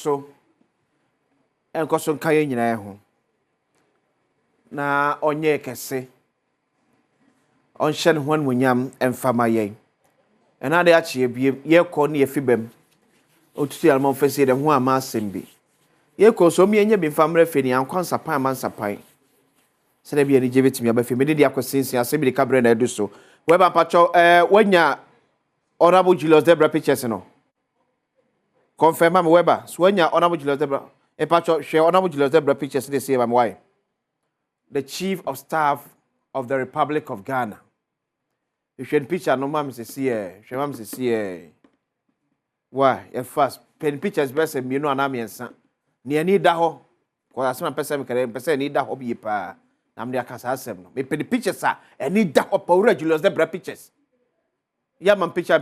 so nkaye nyina ho na onye kese onhye ne ho anmunyam emfama yen ena de achi ebie ye ko ne efibem otutu yalma mfese de ho ama asem bi ye ko so mi enye bi famre fe ni ankwansa pan mansapan se de bi ani je betimi abafe me de akosensi asem bi de kabre na edu so we ba pacho wanya honorable Julius Debra pictures no confirm am Weber so wanya honorable Julius Debra e pacho share honorable Julius Debra pictures they say am why the Chief of Staff of the Republic of Ghana. You should picture no mam se see she mam se see why e fast pen pictures best me no ana miensa ne ani da ho ko asema pesa me kare pesa ni da ho bi pa na me akasa asem no me pen pictures a ani da ho pa wura Julius Debra pictures ya man picture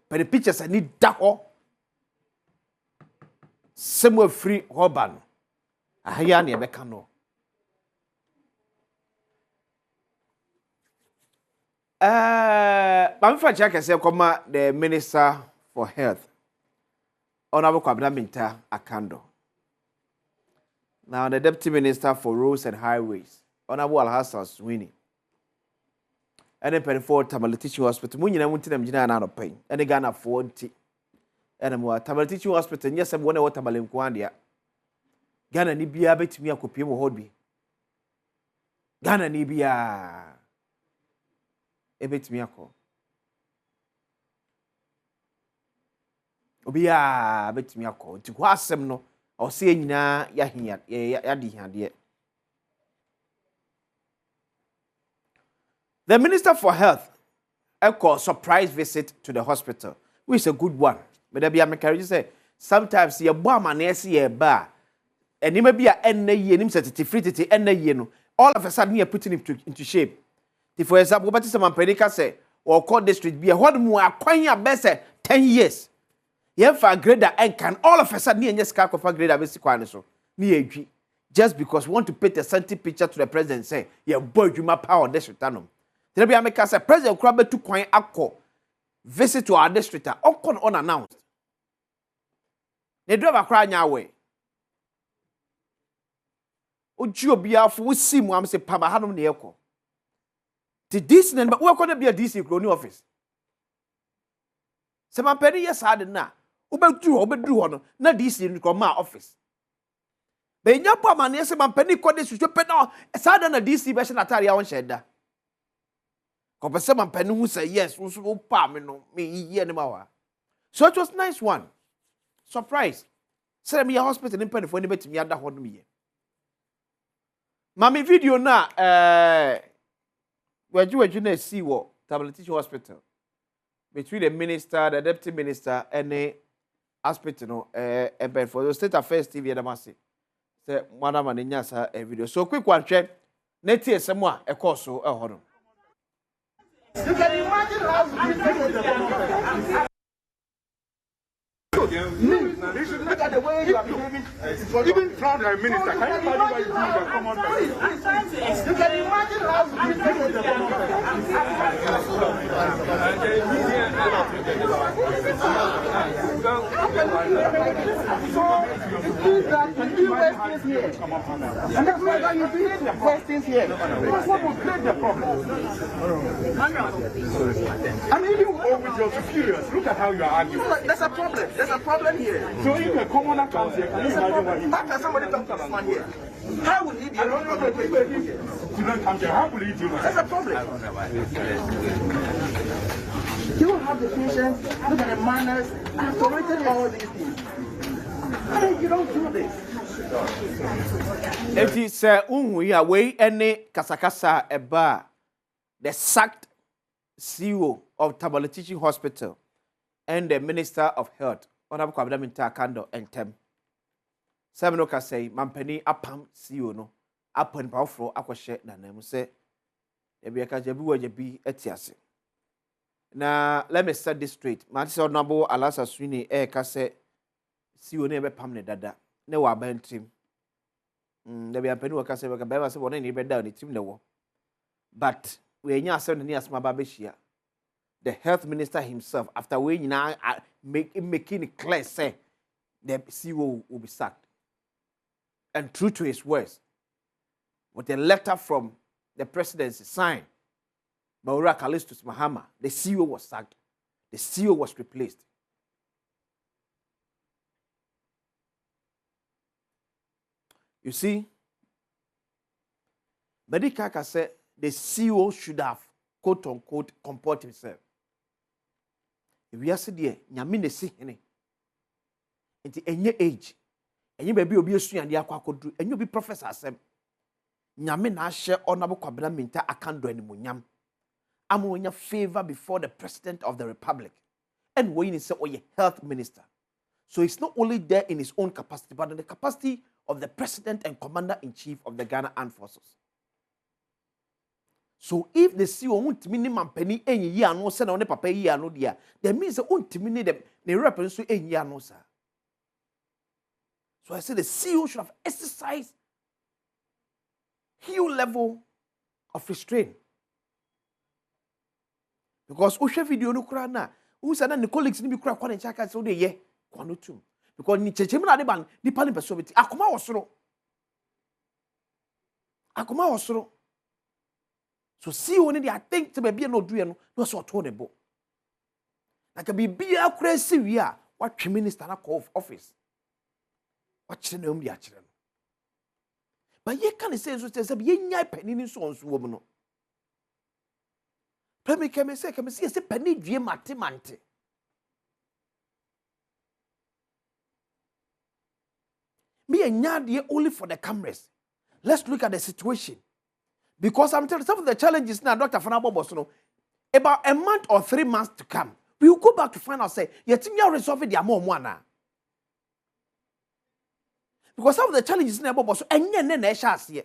pen pictures ani da ho semo free hoban ahia ne be kan no Bamfa Chaka say koma the Minister for Health. Honorable Kwabena Minta Akando. Now the Deputy Minister for Roads and Highways, Honorable Alhassan Sweeney. And then pen for Tamale Teaching Hospital. Munyina munti na mjina na pain. And Ghana 40. And mo Tamale Teaching Hospital yes am wona water Tamale nkwandia. Ghana ni bia betimi akopie mo hodbi. Ghana ni bia ebetimi akọ obia betimi akọ nti ko asem no o se nyina ya hia ya di hiade. The Minister for Health a surprise visit to the hospital, which is a good one. But there be a mekariji say sometimes ye bo amane se ye ba enima bi a enne ye nim certificate enne ye no all of a sudden you are putting him into shape. For example, but some Penica say or court district be a what more acquire best 10 years. You for a grader and can all of a sudden you just can't for grader basic so just because you want to paint a scented picture to the president say you boy you my power district anum. There be a make us a president crab to coin acco visit to our district unannounced. They drive a cry away. Uju bia for we see mo am say paba hanum ne ekọ. The DC number we going to be a DC crony office. Se man pedi yes had na. Obedru no na DC ni ma office. Be nya po amane se man pedi ko de susu pe no sad na DC be na tare ya won sheda. Ko pe se man pedi hu say yes so pa me no me yiye ni ma wa. So it was nice one. Surprise. Say me hospital ni pedi fo ni betimi ada ho no me ye. Mami video na Waju na see wo Tamale Teaching Hospital between the minister, the deputy minister, and the hospital no for the State Affairs TV and Amasi. Say madam anya sa video. So quick one check. Neti esemwa e course so e hono. You can imagine how you should look at the way you are behaving. Even from the minister, can you imagine why you do the common person? You can imagine how you behave the common you raise things here. And that's why you raise things here. That's what will create the problem. I mean, you with your superiors, look at how you are arguing. There's a problem. There's a problem here. So if a commoner comes here, can you imagine what he... How can somebody talk to this man here? How will he be able to communicate with you here? Do not come here. How will he do that? That's a problem. You don't have the patience, look at the manners, and tolerated all these things. I mean, you don't do this. It is way any kasakasa eba the sacked CEO of Tamale Teaching Hospital and the Minister of Health, Honorable Kwabena Minta Akando and Tem. Seven oka say, Mampeni apam CEO no, apon powerful aquashe na name say, Ebi akajabi wajabi etiase. Now, let me set this straight. Manchester Honorable Alhassan Sweeney kase CEO ne be pam ne dada. Ne wa ban team. Ebi apeni waka say waka be say wona ni be down the team ne wo. But we nya asem ne asma ba be hia. The health minister himself, after we now making it clear, say the CEO will be sacked. And true to his words, with a letter from the presidency signed by Ora Callistus Mahama, the CEO was sacked. The CEO was replaced. You see, Medikaka said the CEO should have, quote unquote, comport himself. If we are there, nyame ne si hene. Nti enye age. Enye baby obi esu ande akwa akodru. Enye obi professor Asem. Nyame na ahye honorable Kwabena Minta akando animonyam. Amonya favor before the president of the republic. And when he said, oh, yeah, health minister. So it's not only there in his own capacity, but in the capacity of the president and commander-in-chief of the Ghana Armed Forces. So if the CEO won't minimum penny any year no send on the papa year no dear, that means the won't minimum them the reference to any year no sir. So I said the CEO should have exercised huge level of restraint. Because Usha video no kura na, Usa na the colleagues ni bi kura kwa nchaka so de ye kwa no tum. Because ni chechemu na de ban ni pani personality akoma osoro. Akoma osoro. So see when they think to be no do no so to the book. Like be a crazy we are what minister na call of office. What children be a children. But ye can say so ye nyai penny so on woman no. Pemi keme say penny due mate. Me a nyad only for the cameras. Let's look at the situation. Because I'm telling you, some of the challenges now, Dr. Fanabo Bosono, about a month or 3 months to come, we will go back to find out, say, yet me are resolving their more one. Because some of the challenges now, Bosso, and then here.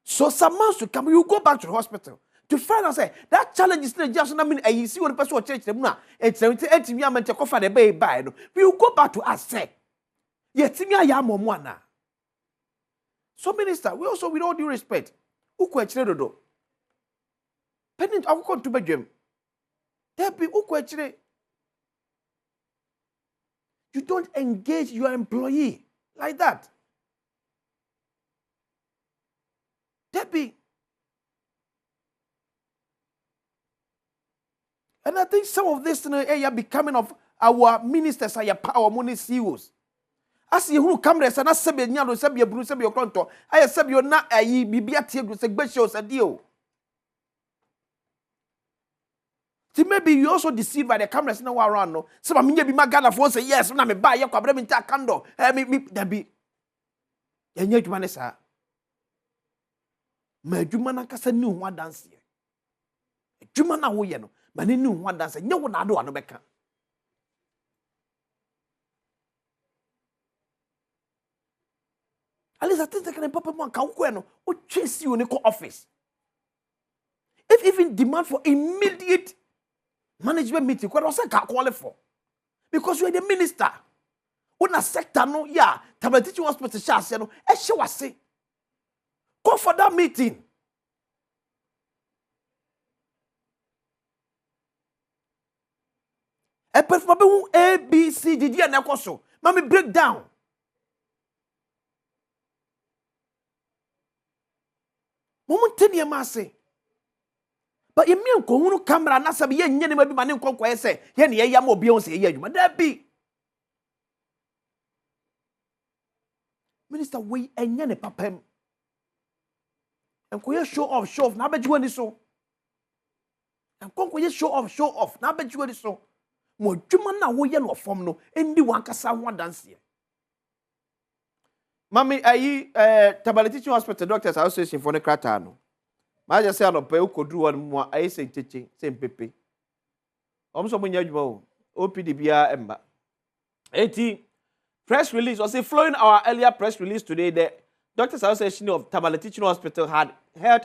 So some months to come, we will go back to the hospital to find out, say, that challenge is not just, I mean, you see what the person will change them now. It's 80 years to cover the baby by. We will go back to us, say, yet me are more one. So, Minister, we also, with all due respect, who question do? Pendant, I will come to Belgium. There be who question. You don't engage your employee like that. There be. And I think some of this area becoming of our ministers are your power money CEOs. As you who come there, and I said, Yano, Sabia, Bruce, your conto. I said, you're not a Bibia with a special deal. See, maybe you also deceived by the cameras now around. No, some of me be my Ghana for say, yes, when I buy your problem in Takando. There be. And yet, Manessa. My Jumana Casa knew one dance here. Jumana Woyano, but he knew one dance, and no one I do on the back. At least I think they can pop up one count or chase you in the office. If even demand for immediate management meeting, what was I qualify for? Because you are the minister. When a sector no, yeah, Tamale teaching hospital chance, you know, as she was say, go for that meeting. A performance A, B, C, D, and Nakoso. Mommy break down. Moment tell masse. But you mean go camera na sabi ye nyane ma bi mane nkwankwa say ye ne ye mo Beyonce ye adwuma da bi. Minister we enye ne papam. Enko ye show off na bejiwa ni so. Enko ye show off na bejiwa ni so. Mo dwuma na wo ye no form no endi wankasa ho dance ye. Mami ayi Tamale Teaching Hospital Doctors Association for the krata no. Ma just say anope ukodru won mo ayi sencheche sempepe. Omso mo nya adwuma o. OPD bia emba. Eti press release was following our earlier press release today the Doctors Association of Tamale Teaching Hospital had held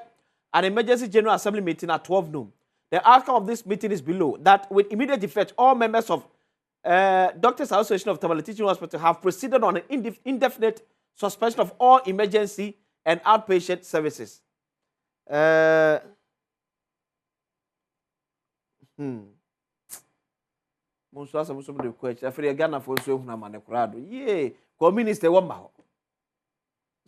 an emergency general assembly meeting at 12 noon. The outcome of this meeting is below that with immediate effect all members of Doctors Association of Tamale Teaching Hospital have proceeded on an indefinite suspension of all emergency and outpatient services. Monso asa muso de kwach afre Ghana fo so ehuna mane korado ye ko minister wo ma ho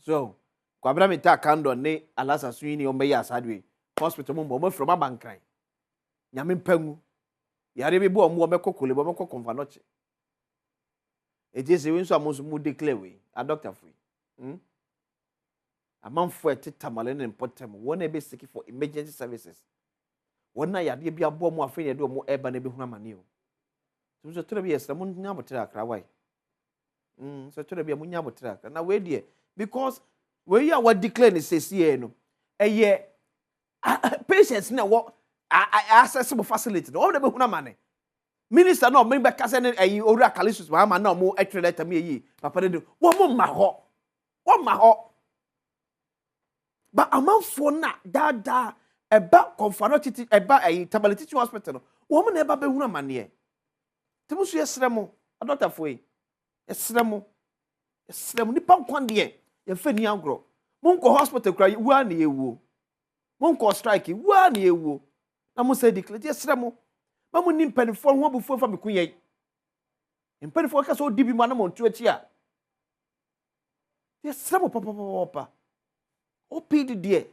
so kwa bra meta kando ne alasa suini o meya asadwe hospital mo from abankran nyame pangu yare bi bo mo mekokole bo mekokon noche ejese we nso amonso mu declare we a doctor free amanfo Tamale ne important wona be seek for emergency services wona yade bi abo mo afa ne de mo eba na be huna mane o so tore bi yesra mo nya botra akra wai so tore bi mo nya botra akra na we de because we ya what declare ne sesi no eye patients na wo accessible facility no be huna mane minister no me be kase ne eye owura kalisus ma na mo etre letter me yi papa de wo mo ma ho ba amanfo na dada eba konfano titi eba Tamale teaching hospital no wo mo na eba be huna mane temu so yesremo doctor fo yi yesremo ni pa nkwan de ye fa ni agro monko hospital kra wu na yewu monko strike wu na yewu na mo say declare yesremo ba mo ni mpanifo ho abufu fa mekuye mpanifo ka so dibi ma na mo ntu achi a yesremo papa OPD there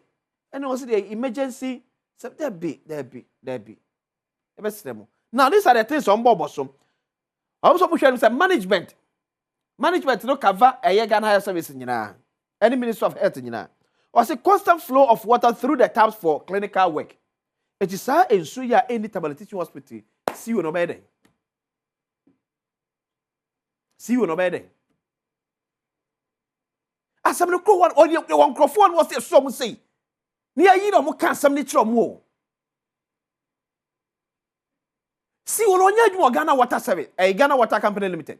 and also the emergency there be now these are the things on board bosom also we say management no cover a Ghana Higher Service nyina any Minister of Health nyina or say constant flow of water through the taps for clinical work it is how ensu ya any Tamale teaching hospital see you no better Asem no ko one microphone was there some say ni ayi no mo kan asem ni kiro mo si won onya adwuma Ghana Water Service Ghana Water Company Limited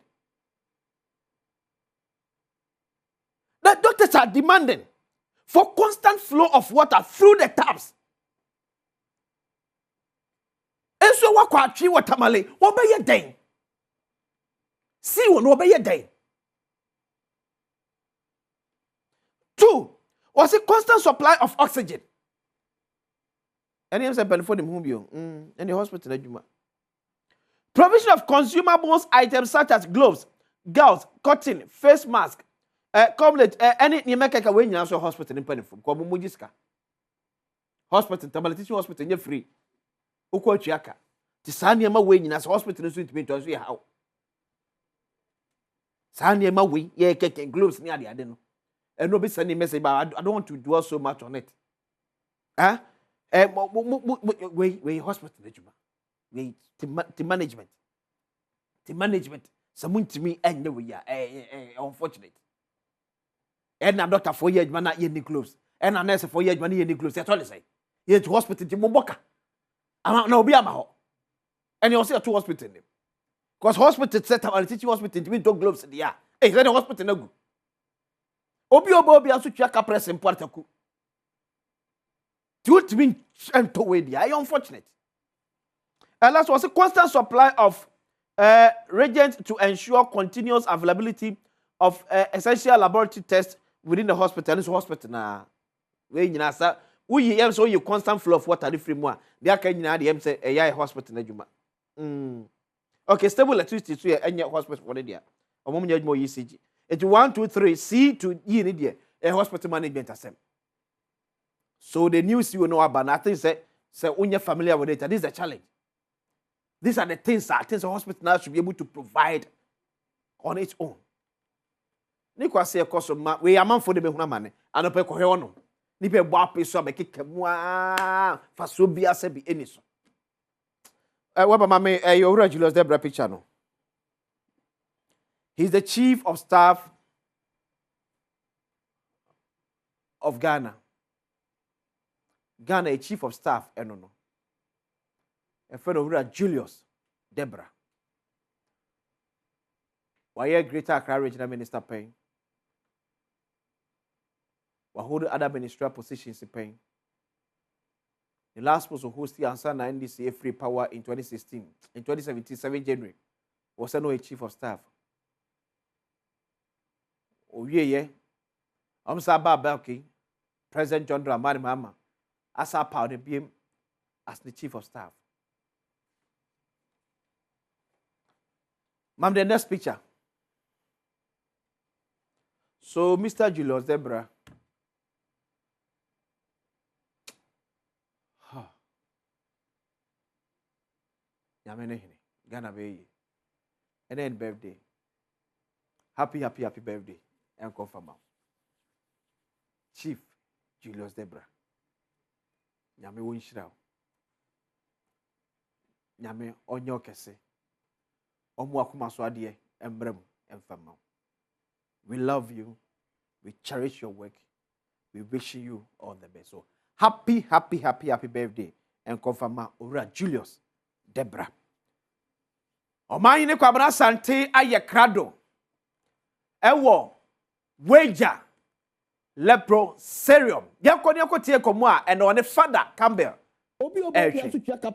the doctors are demanding for constant flow of water through the taps enso wakwa atwi Tamale wo be ye den si won wo be ye den. Two, was a constant supply of oxygen. Any of them benefit them home in the hospital. Provision of consumables items such as gloves, gauze, cotton, face mask, any Nimeka when you also hospital in Penifum, Komujiska. Hospital, Tamale teaching hospital, you're free. Uko Chiaka. Tisaniama way as hospital is to be to see how. Saniama way, yeah, cake gloves near the adeno. And no be sending message, but I don't want to dwell so much on it. Wait, hospital, wait, the management. The management, someone to me, and we are unfortunate. And I'm doctor 4 years, man, not any gloves. And I'm nurse 4 years, man, any gloves. That's all I say. You're to hospital, to Moboka. I'm not be a maho. And you also to hospital. Because hospital set up, and teaching hospital, to me, don't gloves in the air. Hey, let the hospital no good. Obi aso twaka press importaku. Do it mean and to way there. Unfortunate. And last was a constant supply of reagents to ensure continuous availability of essential laboratory tests within the hospital. This hospital na we nyina sa we so you constant flow of water the free mo a they aka nyina de em say a hospital na djuma. Okay, stable electricity so enye hospital for there. Omom nya djuma ECG. It's 1, 2, 3. C to E in India, a hospital management Asem. So the news you know about nothing say when you're familiar with it, this is a challenge. These are the things that a hospital now should be able to provide on its own. Nikwa say cost of we are man for the behuna money, and a peco heono. Nipe wapi so make it kemwa faso bia se bi eniso. Weba mame your Julius Debra picture no. He's the chief of staff of Ghana. Ghana, a chief of staff, no. A friend of Julius Debra. Why a greater Accra Regional Minister paying? Why hold other ministerial positions paying? The last person who hosted answer na NDC free power in 2016, in 2017, 7 January, was a chief of staff. Oh yeah. I'm Belki, President John Dramani Mahama, as our power the BM as the chief of staff. Ma'am, the next picture. So, Mr. Julius Debra. Yamene Ghana be. And then birthday. Happy birthday. And confirm. Chief Julius Debra. Nyame wonshira. Nyame onyo kese. Omo akoma so ade embrem emfama. We love you. We cherish your work. We wish you all the best. So happy birthday and confirm Ora Julius Debra. Oman ne kwabra sante aye krado. Ewo wager lepro serum. Yakoni akotie komo a and on the father Campbell.